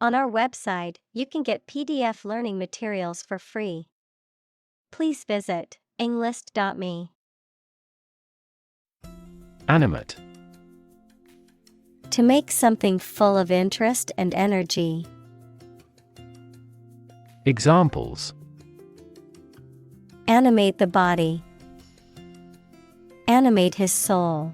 On our website, you can get PDF learning materials for free. Please visit englist.me. Animate. To make something full of interest and energy. Examples: Animate the body. Animate his soul.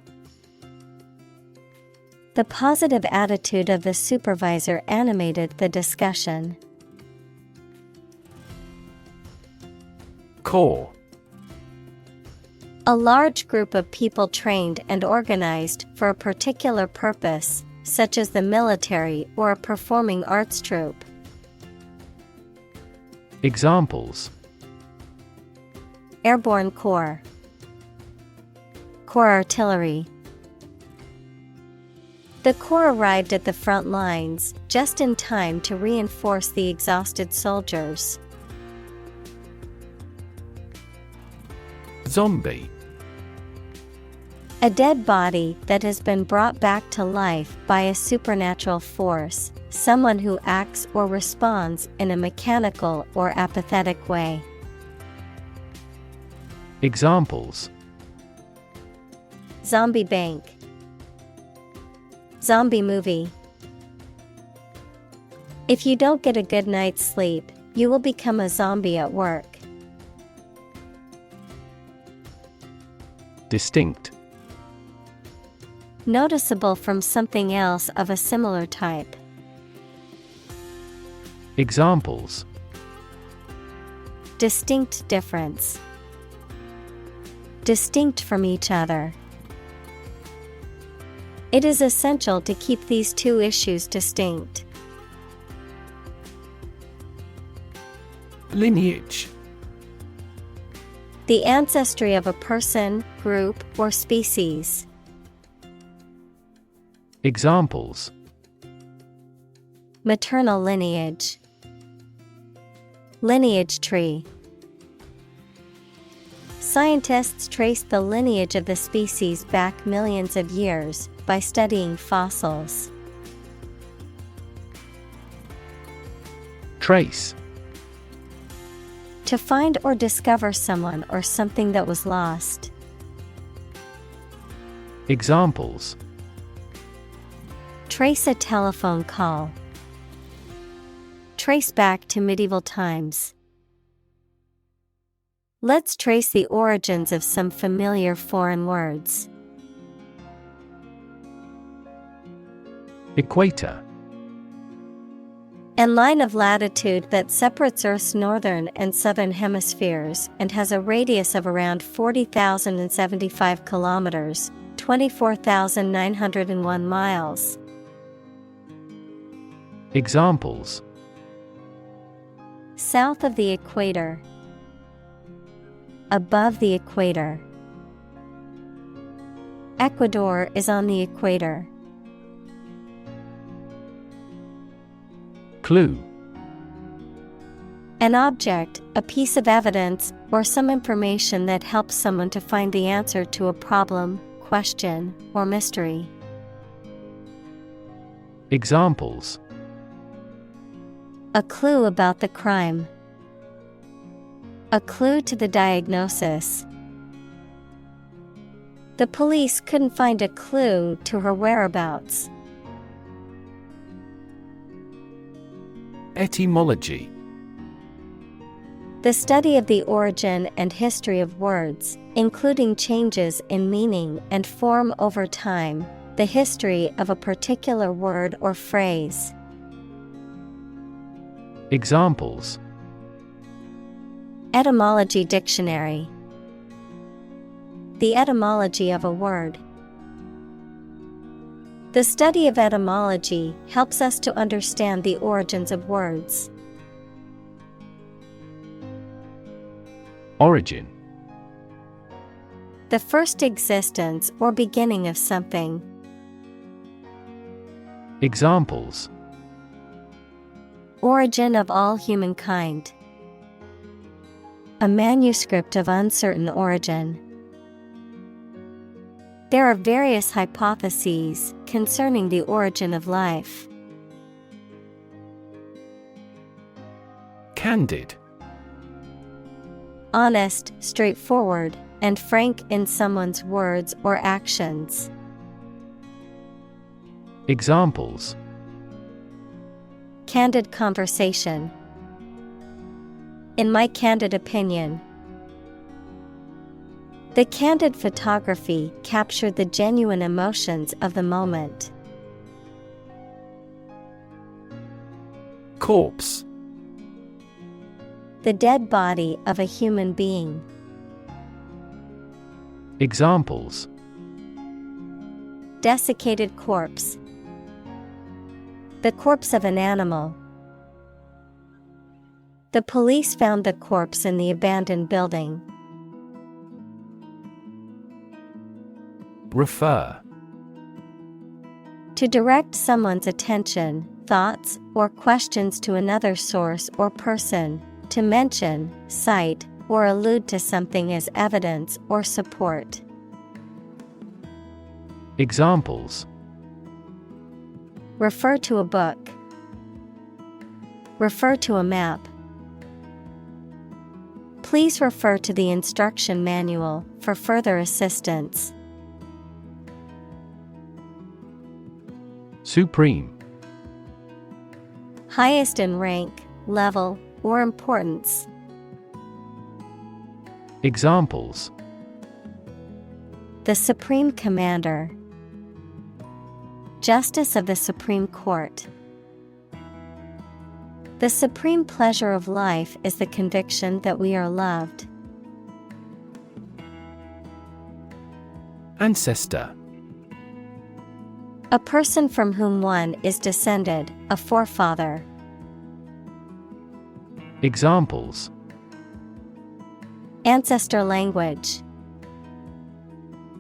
The positive attitude of the supervisor animated the discussion. Corps. A large group of people trained and organized for a particular purpose, such as the military or a performing arts troupe. Examples: Airborne Corps. Corps Artillery. The Corps arrived at the front lines just in time to reinforce the exhausted soldiers. Zombie. A dead body that has been brought back to life by a supernatural force, someone who acts or responds in a mechanical or apathetic way. Examples: Zombie bank. Zombie movie. If you don't get a good night's sleep, you will become a zombie at work. Distinct. Noticeable from something else of a similar type. Examples: Distinct difference. Distinct from each other. It is essential to keep these two issues distinct. Lineage. The ancestry of a person, group, or species. Examples: Maternal lineage. Lineage tree. Scientists trace the lineage of the species back millions of years by studying fossils. Trace. To find or discover someone or something that was lost. Examples: Trace a telephone call. Trace back to medieval times. Let's trace the origins of some familiar foreign words. Equator. A line of latitude that separates Earth's northern and southern hemispheres and has a radius of around 40,075 kilometers, 24,901 miles. Examples: South of the equator. Above the equator. Ecuador is on the equator. Clue. An object, a piece of evidence, or some information that helps someone to find the answer to a problem, question, or mystery. Examples: A clue about the crime. A clue to the diagnosis. The police couldn't find a clue to her whereabouts. Etymology. The study of the origin and history of words, including changes in meaning and form over time, the history of a particular word or phrase. Examples: Etymology dictionary. The etymology of a word. The study of etymology helps us to understand the origins of words. Origin. The first existence or beginning of something. Examples: Origin of all humankind. A manuscript of uncertain origin. There are various hypotheses concerning the origin of life. Candid. Honest, straightforward, and frank in someone's words or actions. Examples: Candid conversation. In my candid opinion. The candid photography captured the genuine emotions of the moment. Corpse. The dead body of a human being. Examples: Desiccated corpse. The corpse of an animal. The police found the corpse in the abandoned building. Refer. To direct someone's attention, thoughts, or questions to another source or person, to mention, cite, or allude to something as evidence or support. Examples: Refer to a book. Refer to a map. Please refer to the instruction manual for further assistance. Supreme. Highest in rank, level, or importance. Examples: The Supreme Commander. Justice of the Supreme Court. The supreme pleasure of life is the conviction that we are loved. Ancestor. A person from whom one is descended, a forefather. Examples: Ancestor language.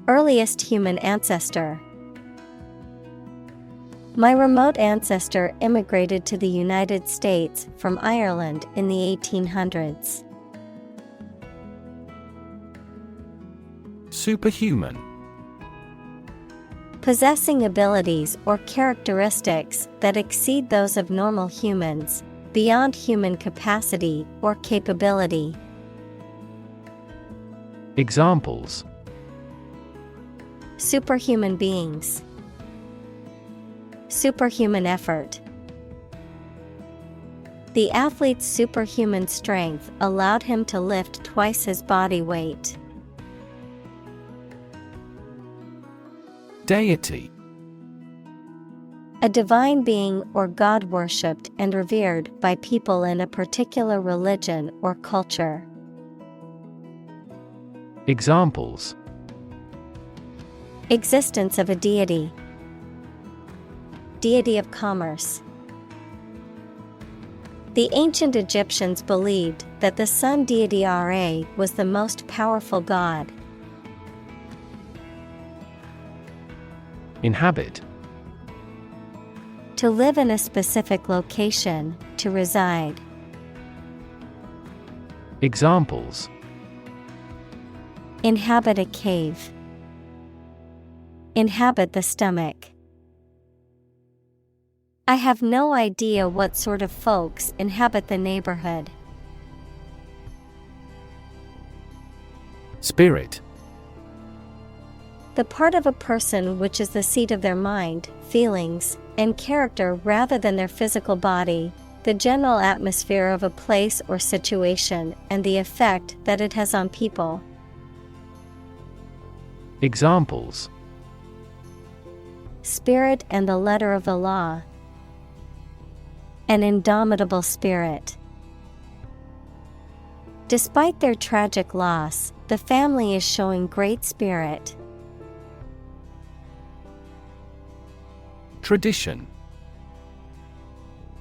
Earliest human ancestor. My remote ancestor immigrated to the United States from Ireland in the 1800s. Superhuman. Possessing abilities or characteristics that exceed those of normal humans, beyond human capacity or capability. Examples: Superhuman beings. Superhuman effort. The athlete's superhuman strength allowed him to lift twice his body weight. Deity. A divine being or god worshipped and revered by people in a particular religion or culture. Examples: Existence of a deity. Deity of commerce. The ancient Egyptians believed that the sun deity Ra was the most powerful god. Inhabit. To live in a specific location, to reside. Examples: Inhabit a cave. Inhabit the stomach. I have no idea what sort of folks inhabit the neighborhood. Spirit. The part of a person which is the seat of their mind, feelings, and character rather than their physical body, the general atmosphere of a place or situation, and the effect that it has on people. Examples: Spirit and the letter of the law. An indomitable spirit. Despite their tragic loss, the family is showing great spirit. Tradition.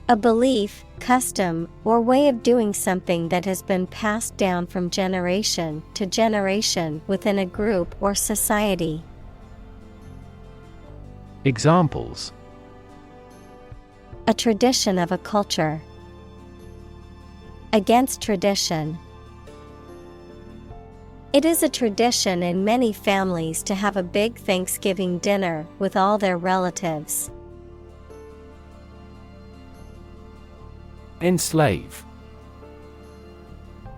A belief, custom, or way of doing something that has been passed down from generation to generation within a group or society. Examples: A tradition of a culture. Against tradition. It is a tradition in many families to have a big Thanksgiving dinner with all their relatives. Enslave.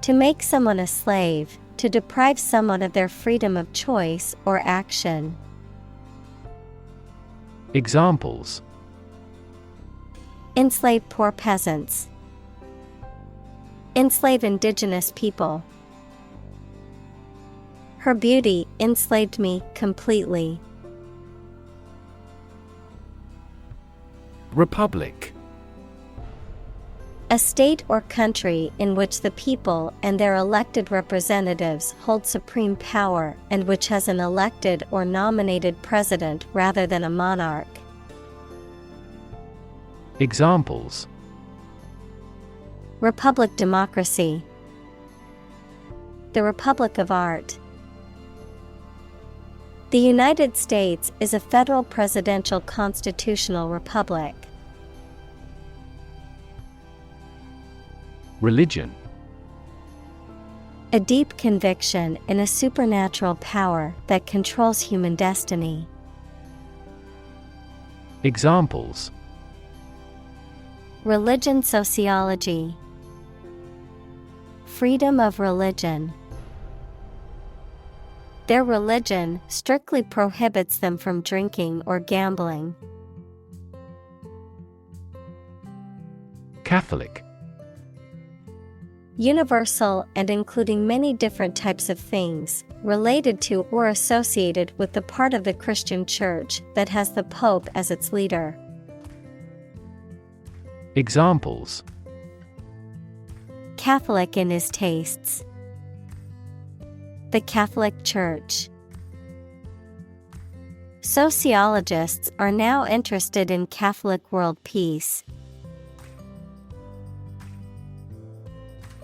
To make someone a slave, to deprive someone of their freedom of choice or action. Examples: Enslave poor peasants. Enslave indigenous people. Her beauty enslaved me completely. Republic. A state or country in which the people and their elected representatives hold supreme power and which has an elected or nominated president rather than a monarch. Examples: Republic democracy. The Republic of Art. The United States is a federal presidential constitutional republic. Religion. A deep conviction in a supernatural power that controls human destiny. Examples: Religion sociology. Freedom of religion. Their religion strictly prohibits them from drinking or gambling. Catholic. Universal and including many different types of things, related to or associated with the part of the Christian Church that has the Pope as its leader. Examples: Catholic in his tastes. The Catholic Church. Sociologists are now interested in Catholic world peace.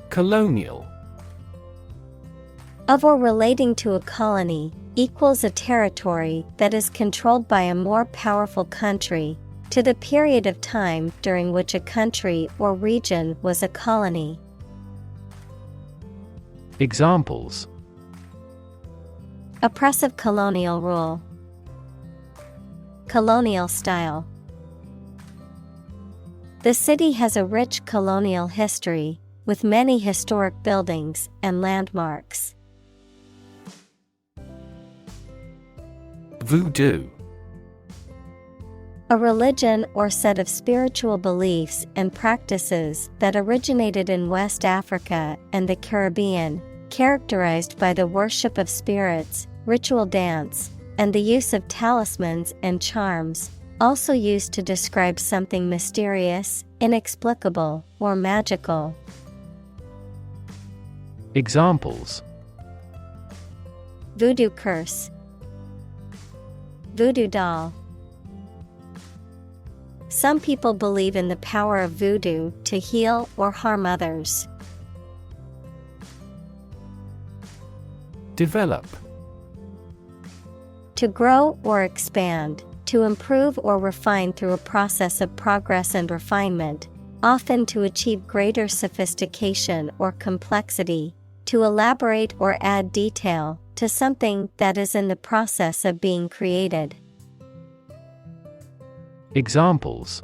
Colonial. Of or relating to a colony, equals a territory that is controlled by a more powerful country, to the period of time during which a country or region was a colony. Examples: Oppressive colonial rule. Colonial style. The city has a rich colonial history, with many historic buildings and landmarks. Voodoo. A religion or set of spiritual beliefs and practices that originated in West Africa and the Caribbean, characterized by the worship of spirits, ritual dance, and the use of talismans and charms, also used to describe something mysterious, inexplicable, or magical. Examples: Voodoo curse. Voodoo doll. Some people believe in the power of voodoo to heal or harm others. Develop. To grow or expand, to improve or refine through a process of progress and refinement, often to achieve greater sophistication or complexity, to elaborate or add detail to something that is in the process of being created. Examples: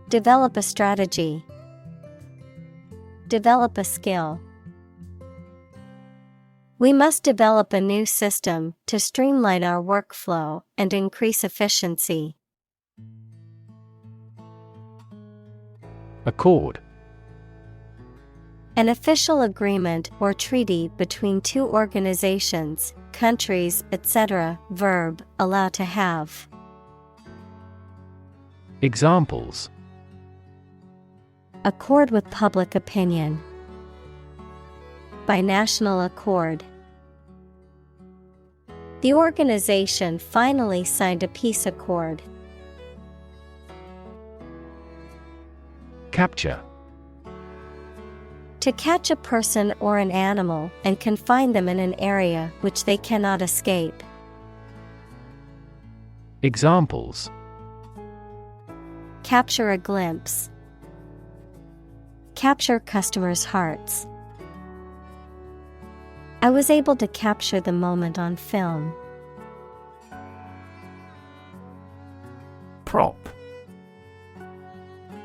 Develop a strategy. Develop a skill. We must develop a new system to streamline our workflow and increase efficiency. Accord. An official agreement or treaty between two organizations, countries, etc. Verb, allow to have. Examples: Accord with public opinion. By national accord. The organization finally signed a peace accord. Capture. To catch a person or an animal and confine them in an area which they cannot escape. Examples: Capture a glimpse. Capture customers' hearts. I was able to capture the moment on film. Prop.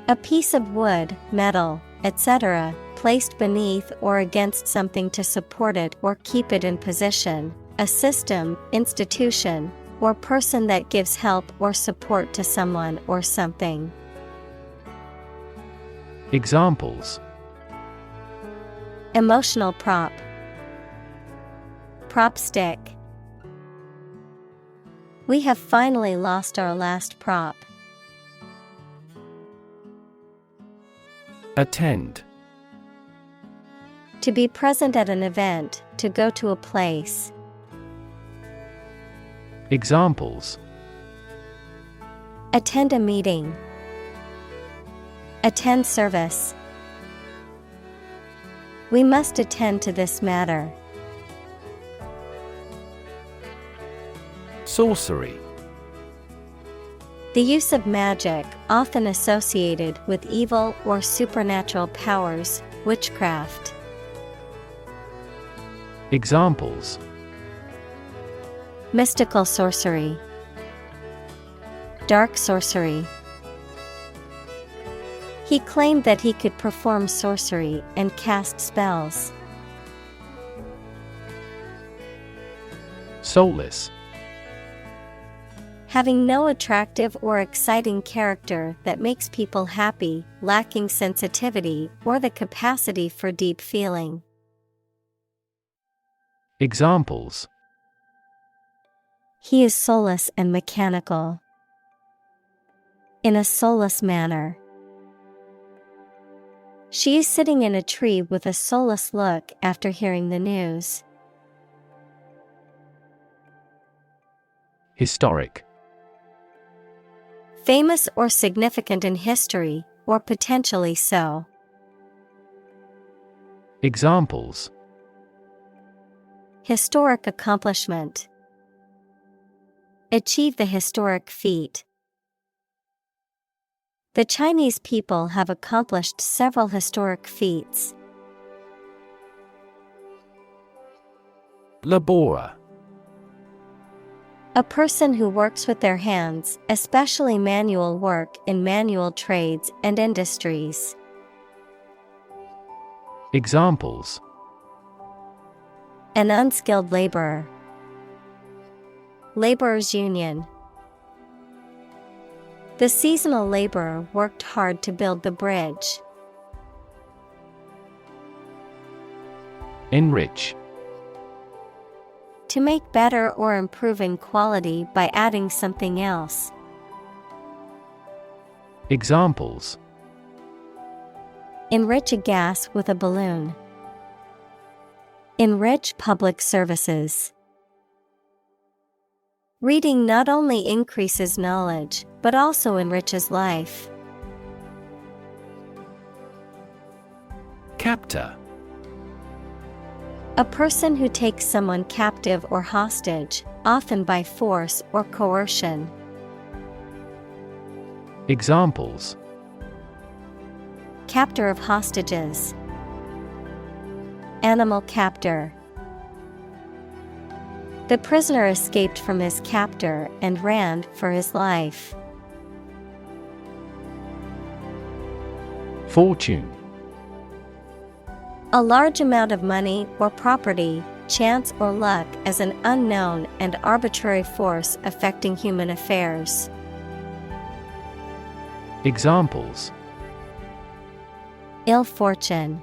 A piece of wood, metal, etc., placed beneath or against something to support it or keep it in position, a system, institution, or person that gives help or support to someone or something. Examples: Emotional prop, prop stick. We have finally lost our last prop. Attend. To be present at an event, to go to a place. Examples: Attend a meeting. Attend service. We must attend to this matter. Sorcery. The use of magic, often associated with evil or supernatural powers, witchcraft. Examples: Mystical sorcery. Dark sorcery. He claimed that he could perform sorcery and cast spells. Soulless. Having no attractive or exciting character that makes people happy, lacking sensitivity or the capacity for deep feeling. Examples: He is soulless and mechanical. In a soulless manner. She is sitting in a tree with a soulless look after hearing the news. Historic. Famous or significant in history, or potentially so. Examples: Historic accomplishment. Achieve the historic feat. The Chinese people have accomplished several historic feats. Laborer. A person who works with their hands, especially manual work in manual trades and industries. Examples: An unskilled laborer. Laborers' union. The seasonal laborer worked hard to build the bridge. Enrich. To make better or improve in quality by adding something else. Examples: Enrich a gas with a balloon. Enrich public services. Reading not only increases knowledge, but also enriches life. Captor. A person who takes someone captive or hostage, often by force or coercion. Examples: Captor of hostages. Animal captor. The prisoner escaped from his captor and ran for his life. Fortune. A large amount of money or property, chance or luck as an unknown and arbitrary force affecting human affairs. Examples: Ill fortune.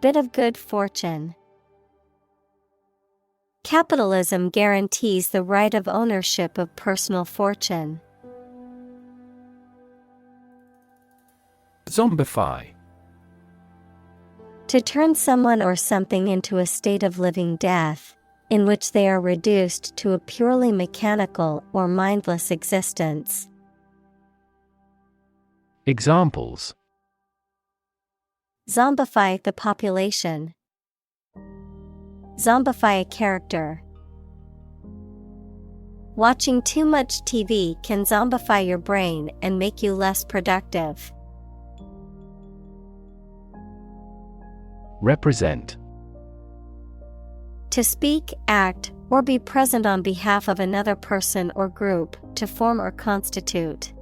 Bit of good fortune. Capitalism guarantees the right of ownership of personal fortune. Zombify. To turn someone or something into a state of living death, in which they are reduced to a purely mechanical or mindless existence. Examples: Zombify the population. Zombify a character. Watching too much TV can zombify your brain and make you less productive. Represent. To speak, act, or be present on behalf of another person or group, to form or constitute.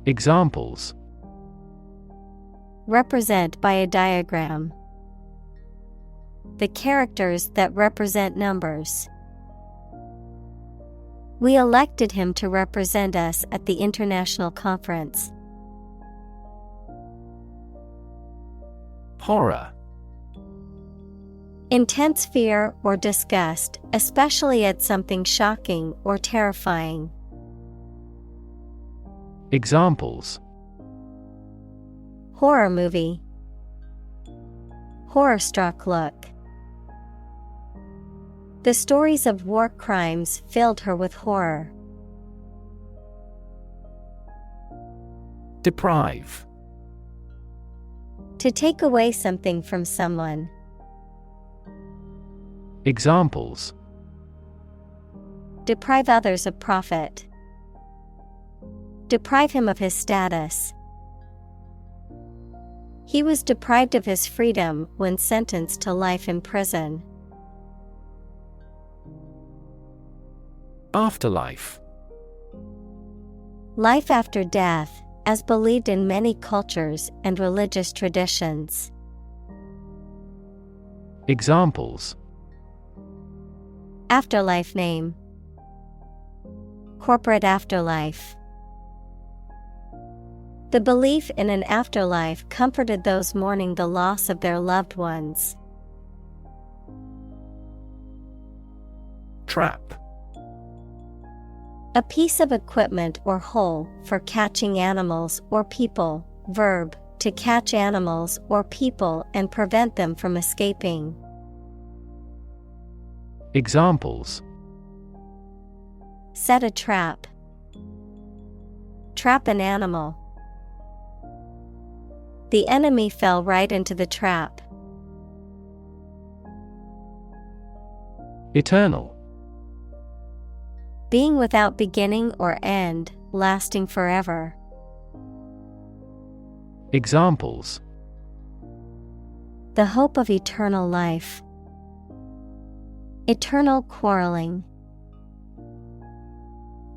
Examples: represent by a diagram. The characters that represent numbers. We elected him to represent us at the international conference. Horror. Intense fear or disgust, especially at something shocking or terrifying. Examples: Horror movie. Horror-struck look. The stories of war crimes filled her with horror. Deprive. To take away something from someone. Examples: Deprive others of profit. Deprive him of his status. He was deprived of his freedom when sentenced to life in prison. Afterlife. Life after death, as believed in many cultures and religious traditions. Examples: Afterlife name. Corporate afterlife. The belief in an afterlife comforted those mourning the loss of their loved ones. Trap. A piece of equipment or hole for catching animals or people. Verb, to catch animals or people and prevent them from escaping. Examples: Set a trap. Trap an animal. The enemy fell right into the trap. Eternal. Being without beginning or end, lasting forever. Examples: The hope of eternal life. Eternal quarreling.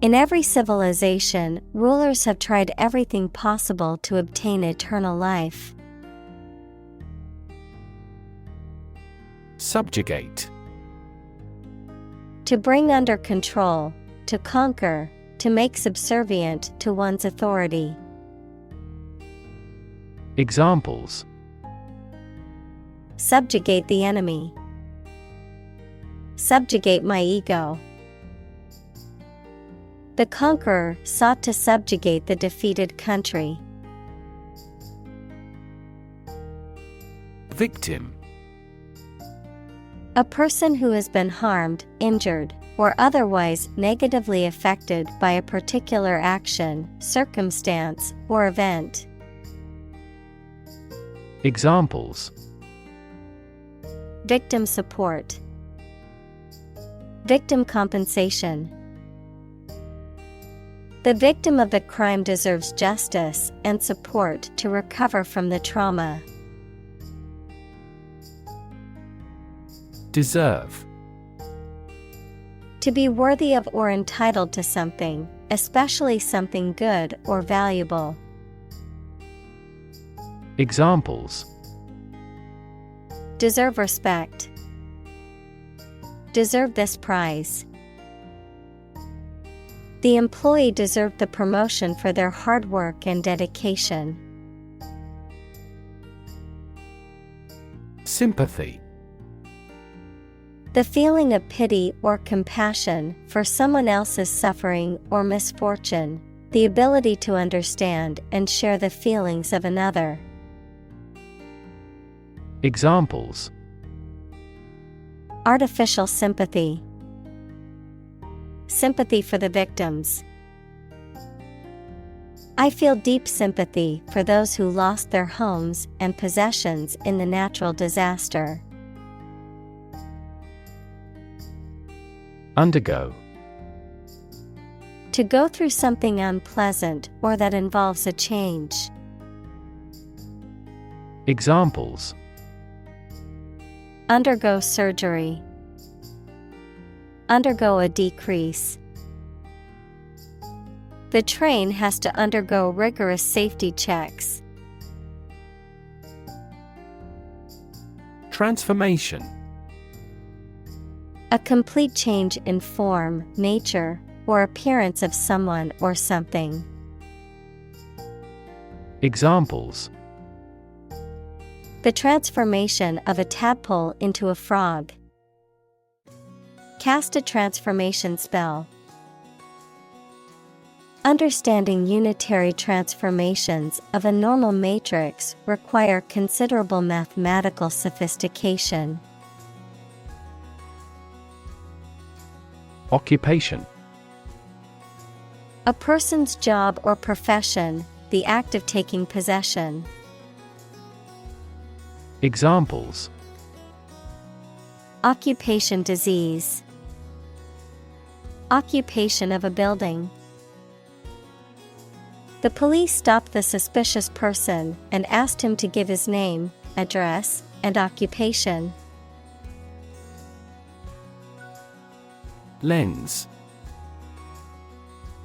In every civilization, rulers have tried everything possible to obtain eternal life. Subjugate. To bring under control, to conquer, to make subservient to one's authority. Examples: Subjugate the enemy. Subjugate my ego. The conqueror sought to subjugate the defeated country. Victim. A person who has been harmed, injured, or otherwise negatively affected by a particular action, circumstance, or event. Examples: Victim support. Victim compensation. The victim of the crime deserves justice and support to recover from the trauma. Deserve. To be worthy of or entitled to something, especially something good or valuable. Examples: Deserve respect. Deserve this prize. The employee deserved the promotion for their hard work and dedication. Sympathy. The feeling of pity or compassion for someone else's suffering or misfortune, the ability to understand and share the feelings of another. Examples: Artificial sympathy. Sympathy for the victims. I feel deep sympathy for those who lost their homes and possessions in the natural disaster. Undergo. To go through something unpleasant or that involves a change. Examples: Undergo surgery. Undergo a decrease. The train has to undergo rigorous safety checks. Transformation. A complete change in form, nature, or appearance of someone or something. Examples: The transformation of a tadpole into a frog. Cast a transformation spell. Understanding unitary transformations of a normal matrix require considerable mathematical sophistication. Occupation. A person's job or profession, the act of taking possession. Examples: Occupation disease. Occupation of a building. The police stopped the suspicious person and asked him to give his name, address, and occupation. Lens.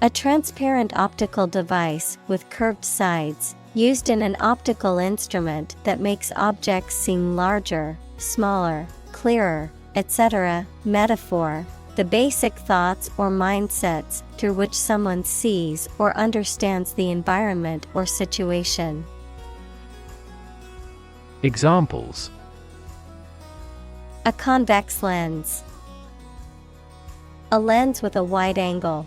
A transparent optical device with curved sides, used in an optical instrument that makes objects seem larger, smaller, clearer, etc. Metaphor: the basic thoughts or mindsets through which someone sees or understands the environment or situation. Examples: A convex lens. A lens with a wide angle.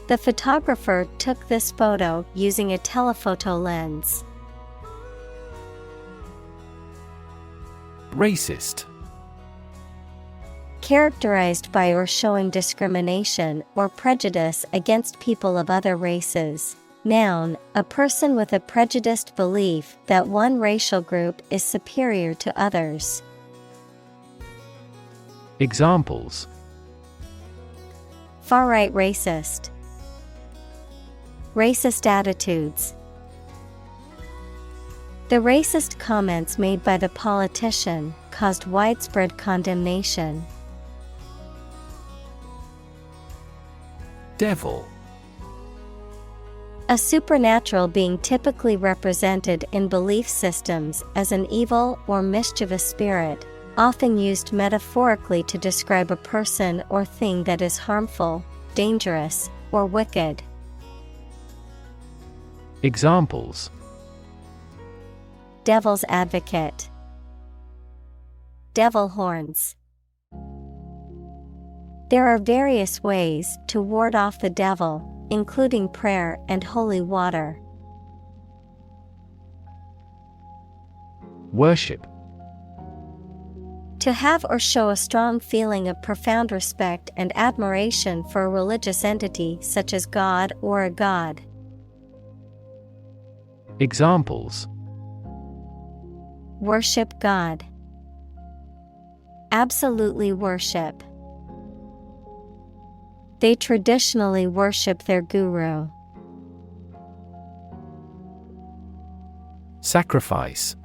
The photographer took this photo using a telephoto lens. Racist. Characterized by or showing discrimination or prejudice against people of other races. Noun, a person with a prejudiced belief that one racial group is superior to others. Examples: Far-right racist. Racist attitudes. The racist comments made by the politician caused widespread condemnation. Devil. A supernatural being typically represented in belief systems as an evil or mischievous spirit, often used metaphorically to describe a person or thing that is harmful, dangerous, or wicked. Examples: Devil's advocate. Devil horns. There are various ways to ward off the devil, including prayer and holy water. Worship. To have or show a strong feeling of profound respect and admiration for a religious entity such as God or a god. Examples: Worship God. Absolutely worship. They traditionally worship their guru. Sacrifice.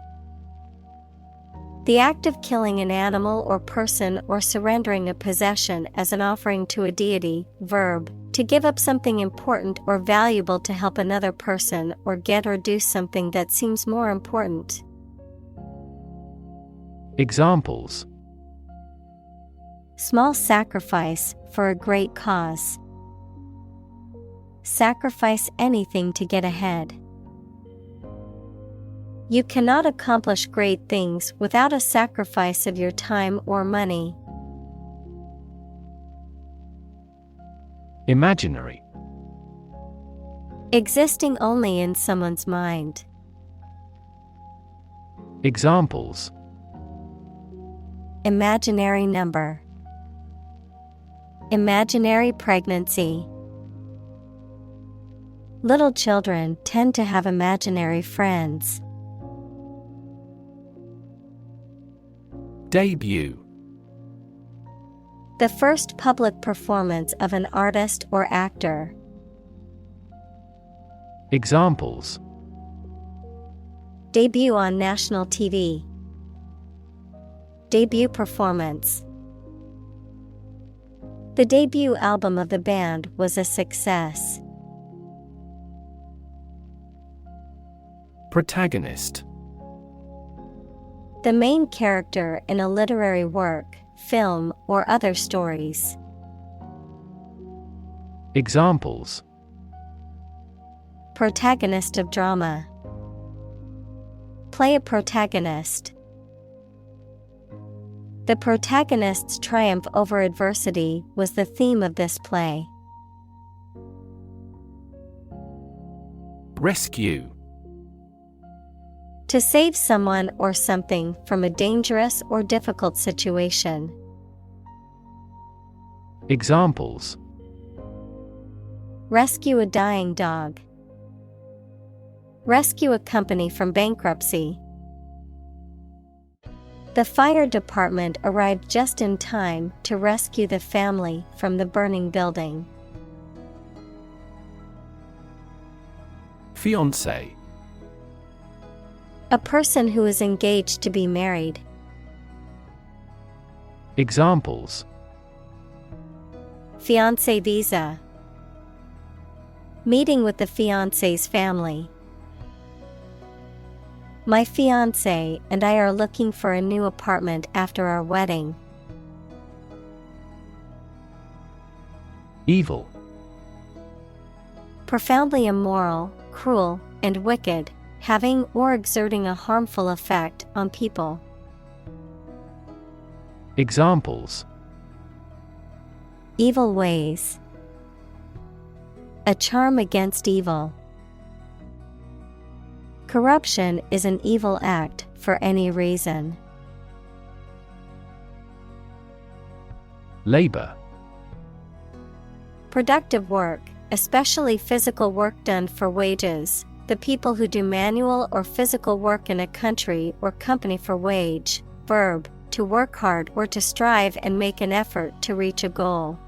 The act of killing an animal or person or surrendering a possession as an offering to a deity. Verb, to give up something important or valuable to help another person or get or do something that seems more important. Examples: Small sacrifice for a great cause. Sacrifice anything to get ahead. You cannot accomplish great things without a sacrifice of your time or money. Imaginary. Existing only in someone's mind. Examples: Imaginary number. Imaginary pregnancy. Little children tend to have imaginary friends. Debut. The first public performance of an artist or actor. Examples: Debut on national TV. Debut performance. The debut album of the band was a success. Protagonist. The main character in a literary work, film, or other stories. Examples: Protagonist of drama. Play a protagonist. The protagonist's triumph over adversity was the theme of this play. Rescue. To save someone or something from a dangerous or difficult situation. Examples: Rescue a dying dog. Rescue a company from bankruptcy. The fire department arrived just in time to rescue the family from the burning building. Fiancé. A person who is engaged to be married. Examples: Fiancé visa. Meeting with the fiancé's family. My fiancé and I are looking for a new apartment after our wedding. Evil. Profoundly immoral, cruel, and wicked, having or exerting a harmful effect on people. Examples: Evil ways. A charm against evil. Corruption is an evil act for any reason. Labor. Productive work, especially physical work done for wages, the people who do manual or physical work in a country or company for wage. Verb, to work hard or to strive and make an effort to reach a goal.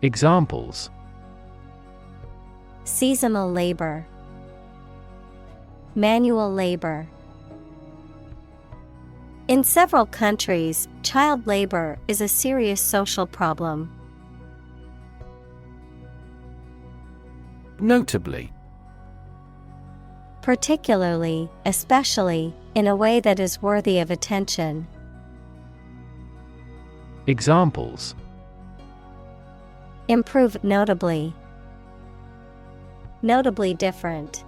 Examples: Seasonal labor. Manual labor. In several countries, child labor is a serious social problem. Notably. Particularly, especially, in a way that is worthy of attention. Examples: Improve notably. Notably different.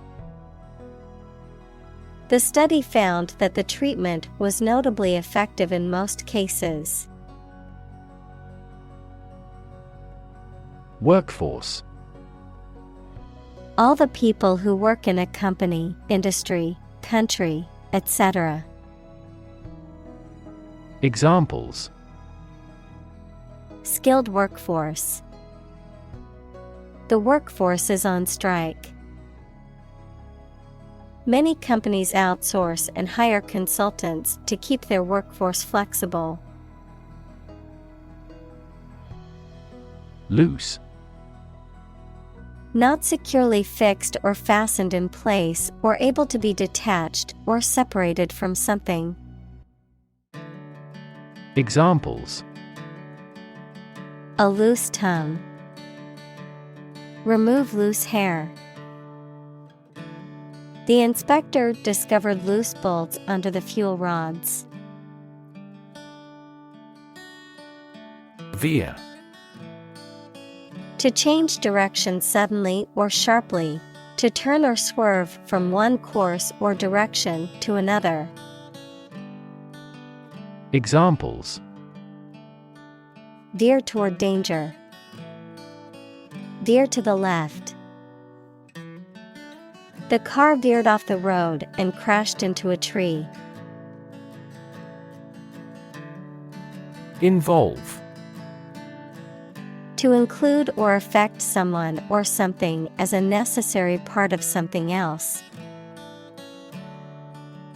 The study found that the treatment was notably effective in most cases. Workforce. All the people who work in a company, industry, country, etc. Examples: Skilled workforce. The workforce is on strike. Many companies outsource and hire consultants to keep their workforce flexible. Loose. Not securely fixed or fastened in place or able to be detached or separated from something. Examples: A loose tongue. Remove loose hair. The inspector discovered loose bolts under the fuel rods. Veer. To change direction suddenly or sharply, to turn or swerve from one course or direction to another. Examples: Veer toward danger. Veer to the left. The car veered off the road and crashed into a tree. Involve. To include or affect someone or something as a necessary part of something else.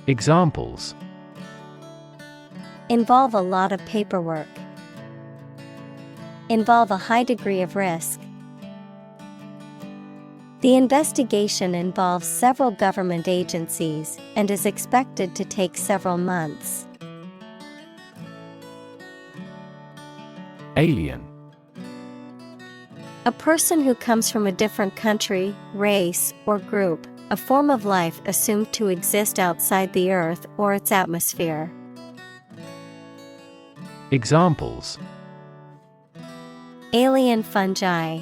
Examples: Involve a lot of paperwork. Involve a high degree of risk. The investigation involves several government agencies and is expected to take several months. Alien. A person who comes from a different country, race, or group, a form of life assumed to exist outside the Earth or its atmosphere. Examples: Alien fungi.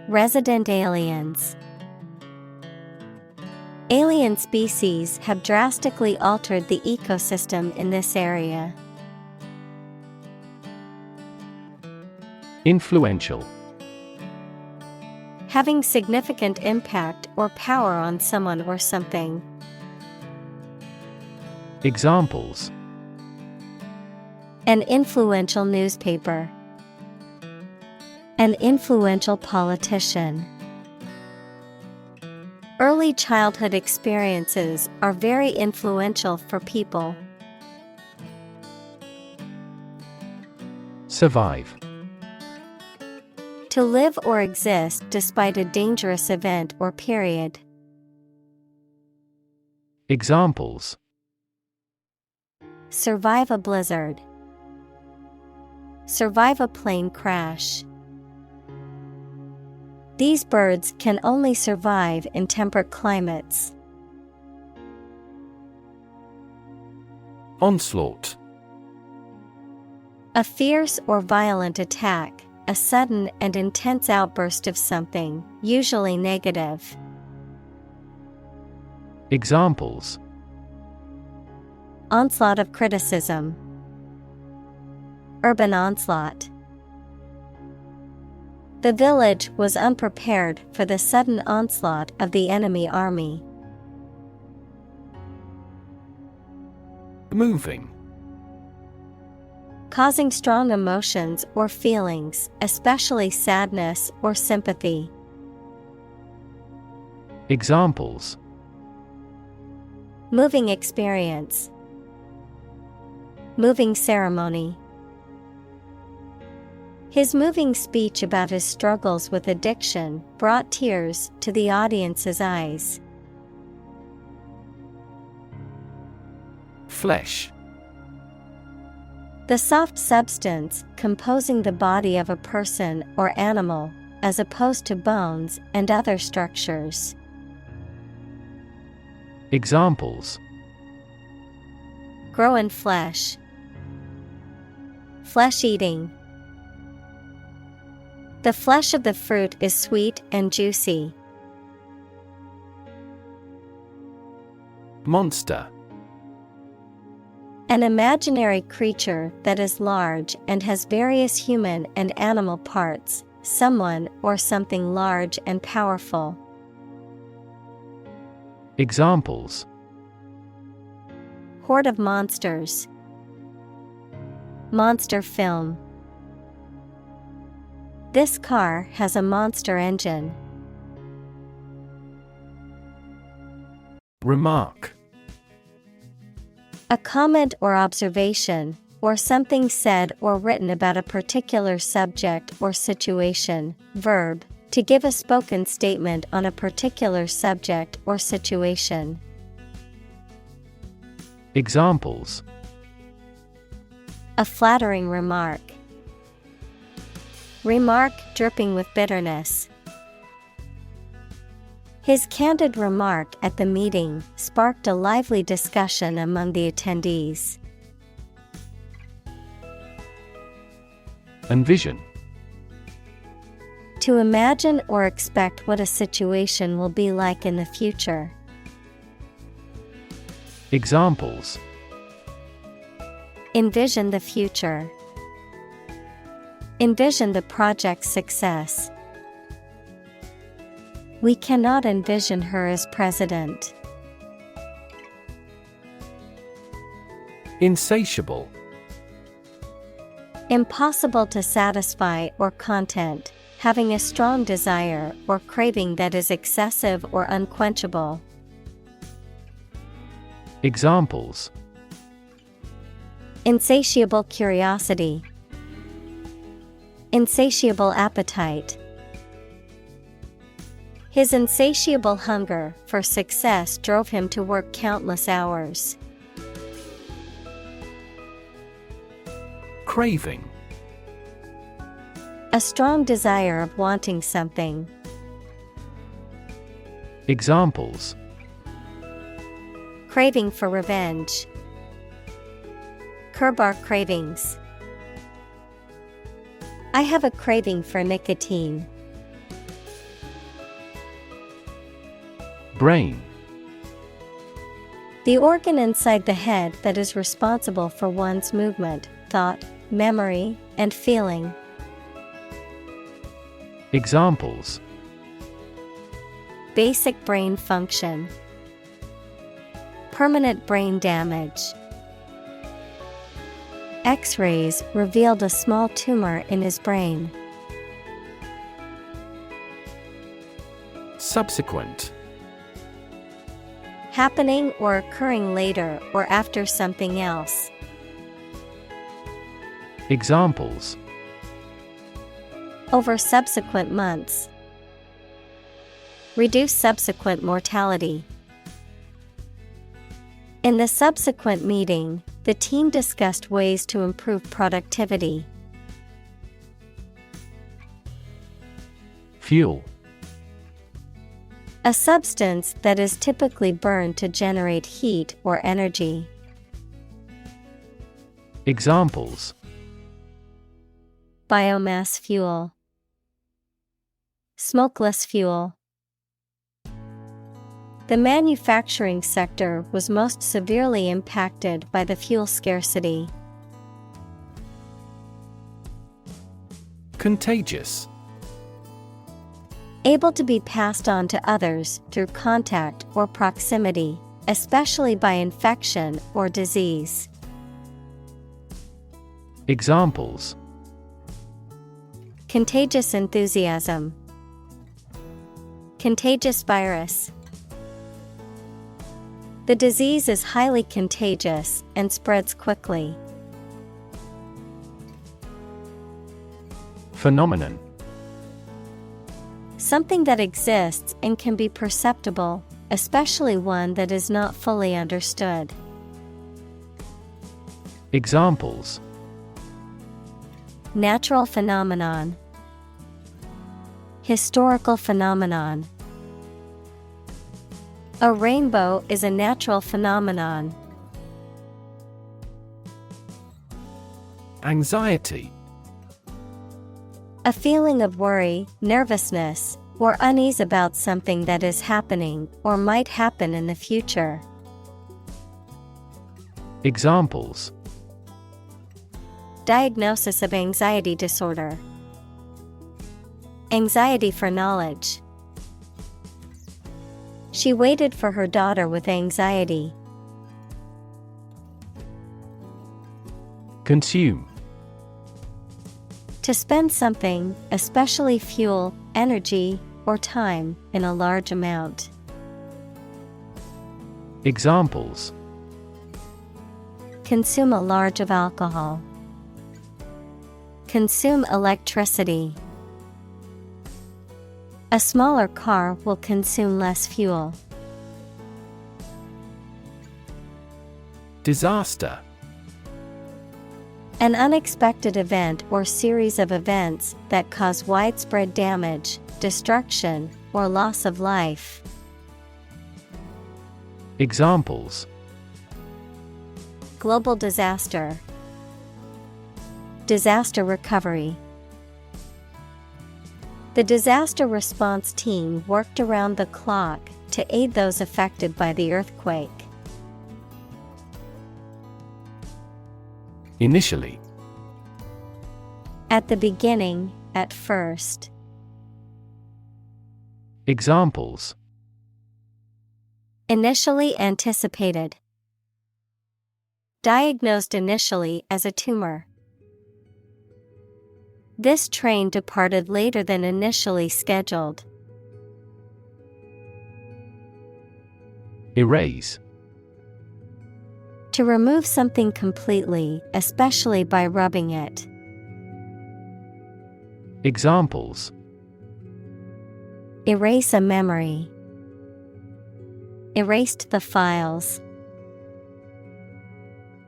Resident aliens. Alien species have drastically altered the ecosystem in this area. Influential. Having significant impact or power on someone or something. Examples: An influential newspaper. An influential politician. Early childhood experiences are very influential for people. Survive. To live or exist despite a dangerous event or period. Examples: Survive a blizzard. Survive a plane crash. These birds can only survive in temperate climates. Onslaught. A fierce or violent attack, a sudden and intense outburst of something, usually negative. Examples: Onslaught of criticism. Urban onslaught. The village was unprepared for the sudden onslaught of the enemy army. Moving. Causing strong emotions or feelings, especially sadness or sympathy. Examples: Moving experience. Moving ceremony. His moving speech about his struggles with addiction brought tears to the audience's eyes. Flesh. The soft substance composing the body of a person or animal, as opposed to bones and other structures. Examples: Grow in flesh. Flesh eating. The flesh of the fruit is sweet and juicy. Monster. An imaginary creature that is large and has various human and animal parts, someone or something large and powerful. Examples: Horde of monsters. Monster film. This car has a monster engine. Remark. A comment or observation, or something said or written about a particular subject or situation. Verb, to give a spoken statement on a particular subject or situation. Examples: A flattering remark. Remark dripping with bitterness. His candid remark at the meeting sparked a lively discussion among the attendees. Envision. To imagine or expect what a situation will be like in the future. Examples: Envision the future. Envision the project's success. We cannot envision her as president. Insatiable. Impossible to satisfy or content, having a strong desire or craving that is excessive or unquenchable. Examples: Insatiable curiosity. Insatiable appetite. His insatiable hunger for success drove him to work countless hours. Craving. A strong desire of wanting something. Examples: craving for revenge, curb our cravings. I have a craving for nicotine. Brain. The organ inside the head that is responsible for one's movement, thought, memory, and feeling. Examples: basic brain function, permanent brain damage. X-rays revealed a small tumor in his brain. Subsequent. Happening or occurring later or after something else. Examples: over subsequent months. Reduce subsequent mortality. In the subsequent meeting, the team discussed ways to improve productivity. Fuel. A substance that is typically burned to generate heat or energy. Examples: biomass fuel, smokeless fuel. The manufacturing sector was most severely impacted by the fuel scarcity. Contagious. Able to be passed on to others through contact or proximity, especially by infection or disease. Examples: contagious enthusiasm, contagious virus. The disease is highly contagious and spreads quickly. Phenomenon. Something that exists and can be perceptible, especially one that is not fully understood. Examples: natural phenomenon, historical phenomenon. A rainbow is a natural phenomenon. Anxiety. A feeling of worry, nervousness, or unease about something that is happening or might happen in the future. Examples: diagnosis of anxiety disorder, anxiety for knowledge. She waited for her daughter with anxiety. Consume. To spend something, especially fuel, energy, or time, in a large amount. Examples: consume a large of alcohol, consume electricity. A smaller car will consume less fuel. Disaster. An unexpected event or series of events that cause widespread damage, destruction, or loss of life. Examples: global disaster, disaster recovery. The disaster response team worked around the clock to aid those affected by the earthquake. Initially. At the beginning, at first. Examples: initially anticipated, diagnosed initially as a tumor. This train departed later than initially scheduled. Erase. To remove something completely, especially by rubbing it. Examples: erase a memory, erased the files.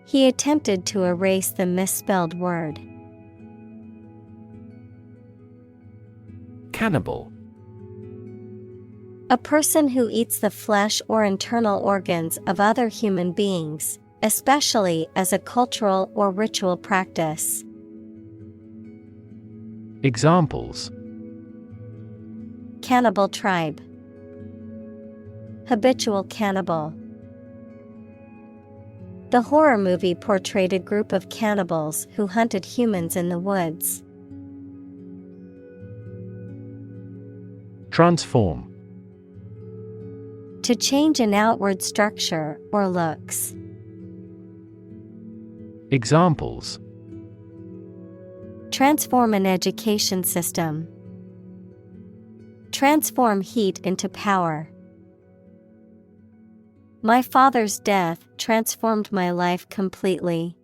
He attempted to erase the misspelled word. Cannibal. A person who eats the flesh or internal organs of other human beings, especially as a cultural or ritual practice. Examples: Cannibal tribe. Habitual cannibal. The horror movie portrayed a group of cannibals who hunted humans in the woods. Transform. To change an outward structure or looks. Examples: Transform an education system. Transform heat into power. My father's death transformed my life completely.